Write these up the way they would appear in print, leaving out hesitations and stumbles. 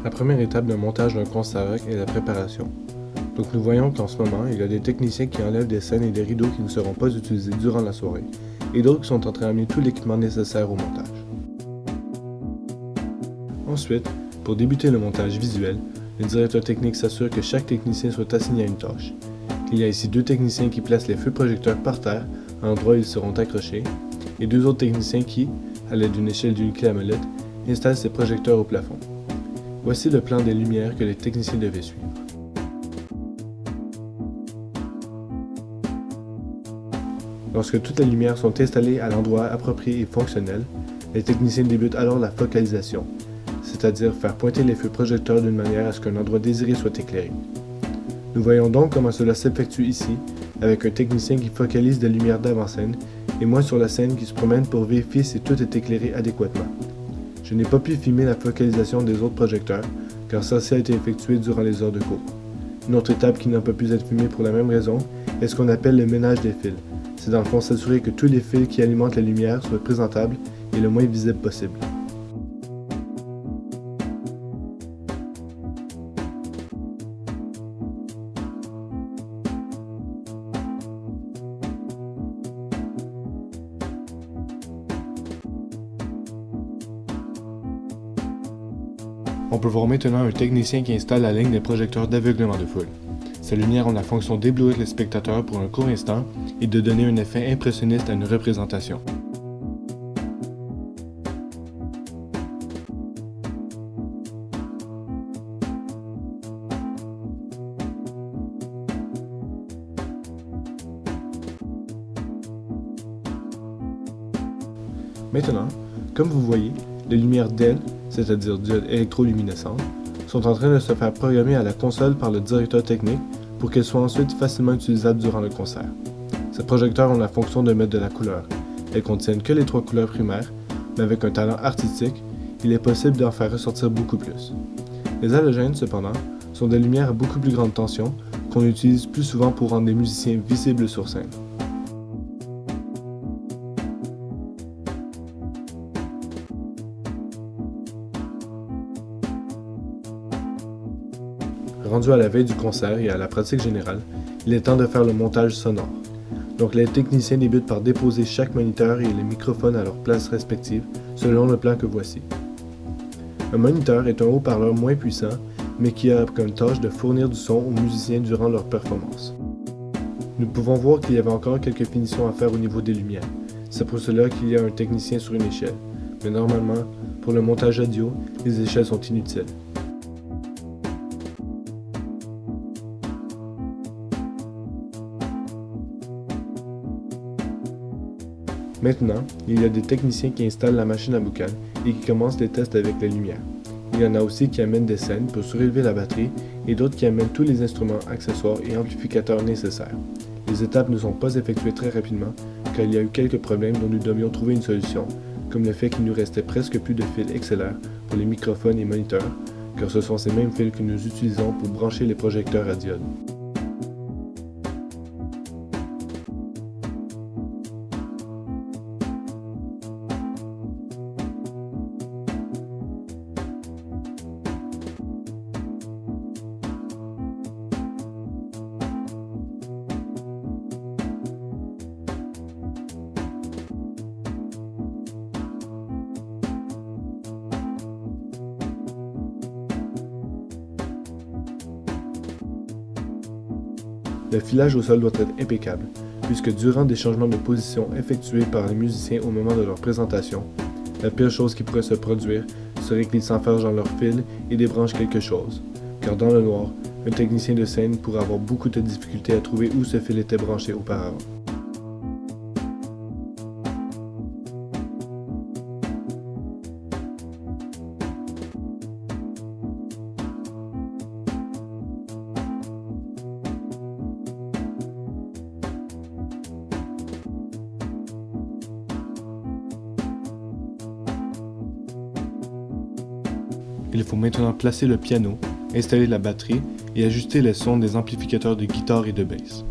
La première étape d'un montage d'un concert rock est la préparation. Donc nous voyons qu'en ce moment, il y a des techniciens qui enlèvent des scènes et des rideaux qui ne seront pas utilisés durant la soirée, et d'autres qui sont en train d'amener tout l'équipement nécessaire au montage. Ensuite, pour débuter le montage visuel, le directeur technique s'assure que chaque technicien soit assigné à une tâche. Il y a ici 2 techniciens qui placent les feux projecteurs par terre, à l'endroit où ils seront accrochés, et 2 autres techniciens qui, à l'aide d'une échelle d'une clé à molette, installent ces projecteurs au plafond. Voici le plan des lumières que les techniciens devaient suivre. Lorsque toutes les lumières sont installées à l'endroit approprié et fonctionnel, les techniciens débutent alors la focalisation, c'est-à-dire faire pointer les feux projecteurs d'une manière à ce qu'un endroit désiré soit éclairé. Nous voyons donc comment cela s'effectue ici, avec un technicien qui focalise des lumières d'avant-scène et moi sur la scène qui se promène pour vérifier si tout est éclairé adéquatement. Je n'ai pas pu filmer la focalisation des autres projecteurs, car celle-ci a été effectuée durant les heures de cours. Une autre étape qui n'a pas pu être filmée pour la même raison est ce qu'on appelle le ménage des fils. C'est dans le fond s'assurer que tous les fils qui alimentent la lumière soient présentables et le moins visibles possible. On peut voir maintenant un technicien qui installe la ligne des projecteurs d'aveuglement de foule. Ces lumières ont la fonction d'éblouir les spectateurs pour un court instant et de donner un effet impressionniste à une représentation. Maintenant, comme vous voyez, les lumières DEL, c'est-à-dire diodes électroluminescentes, sont en train de se faire programmer à la console par le directeur technique pour qu'elles soient ensuite facilement utilisables durant le concert. Ces projecteurs ont la fonction de mettre de la couleur. Elles contiennent que les 3 couleurs primaires, mais avec un talent artistique, il est possible d'en faire ressortir beaucoup plus. Les halogènes, cependant, sont des lumières à beaucoup plus grande tension qu'on utilise plus souvent pour rendre des musiciens visibles sur scène. Rendu à la veille du concert et à la pratique générale, il est temps de faire le montage sonore. Donc les techniciens débutent par déposer chaque moniteur et les microphones à leur place respective selon le plan que voici. Un moniteur est un haut-parleur moins puissant, mais qui a comme tâche de fournir du son aux musiciens durant leur performance. Nous pouvons voir qu'il y avait encore quelques finitions à faire au niveau des lumières. C'est pour cela qu'il y a un technicien sur une échelle. Mais normalement, pour le montage audio, les échelles sont inutiles. Maintenant, il y a des techniciens qui installent la machine à boucan et qui commencent les tests avec les lumières. Il y en a aussi qui amènent des scènes pour surélever la batterie et d'autres qui amènent tous les instruments, accessoires et amplificateurs nécessaires. Les étapes ne sont pas effectuées très rapidement car il y a eu quelques problèmes dont nous devions trouver une solution, comme le fait qu'il nous restait presque plus de fils XLR pour les microphones et moniteurs, car ce sont ces mêmes fils que nous utilisons pour brancher les projecteurs à diode. Le filage au sol doit être impeccable, puisque durant des changements de position effectués par les musiciens au moment de leur présentation, la pire chose qui pourrait se produire serait qu'ils s'enfergent dans leur fil et débranchent quelque chose, car dans le noir, un technicien de scène pourrait avoir beaucoup de difficultés à trouver où ce fil était branché auparavant. Il faut maintenant placer le piano, installer la batterie et ajuster les sons des amplificateurs de guitare et de basse.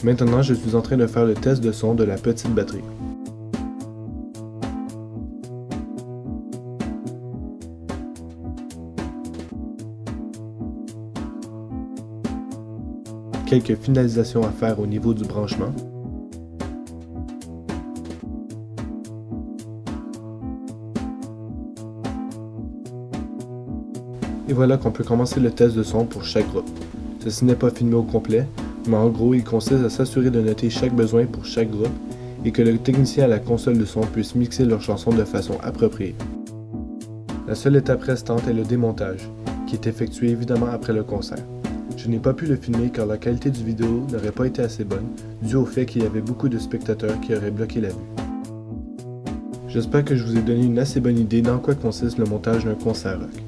Maintenant, je suis en train de faire le test de son de la petite batterie. Quelques finalisations à faire au niveau du branchement. Et voilà qu'on peut commencer le test de son pour chaque groupe. Ceci n'est pas filmé au complet, mais en gros il consiste à s'assurer de noter chaque besoin pour chaque groupe et que le technicien à la console de son puisse mixer leurs chansons de façon appropriée. La seule étape restante est le démontage, qui est effectué évidemment après le concert. Je n'ai pas pu le filmer car la qualité du vidéo n'aurait pas été assez bonne, dû au fait qu'il y avait beaucoup de spectateurs qui auraient bloqué la vue. J'espère que je vous ai donné une assez bonne idée dans quoi consiste le montage d'un concert rock.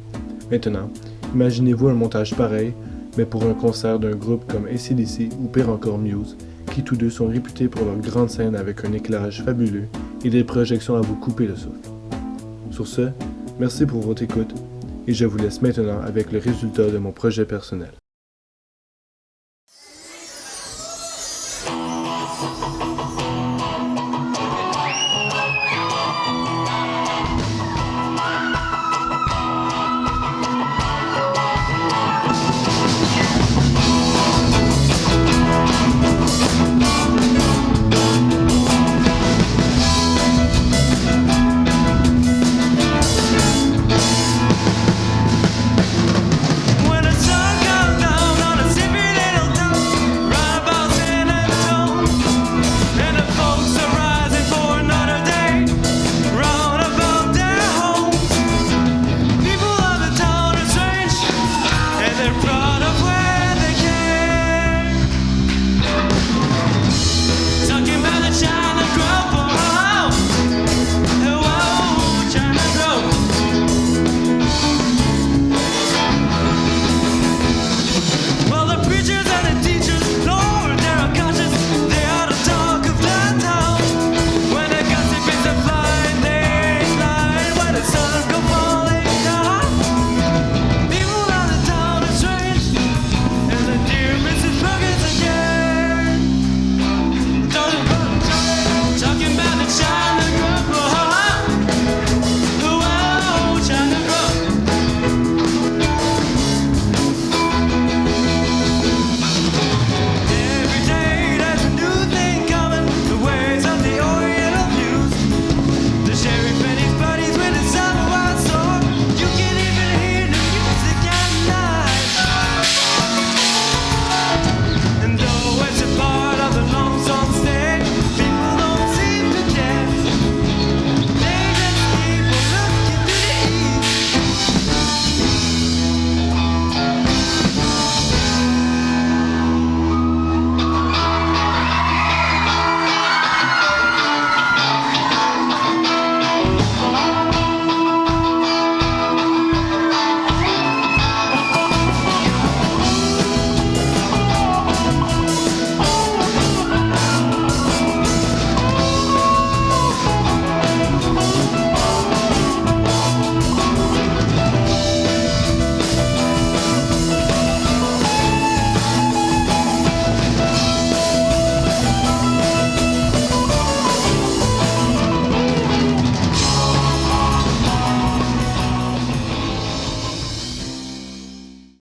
Maintenant, imaginez-vous un montage pareil, mais pour un concert d'un groupe comme AC/DC ou pire encore Muse, qui tous deux sont réputés pour leur grande scène avec un éclairage fabuleux et des projections à vous couper le souffle. Sur ce, merci pour votre écoute, et je vous laisse maintenant avec le résultat de mon projet personnel.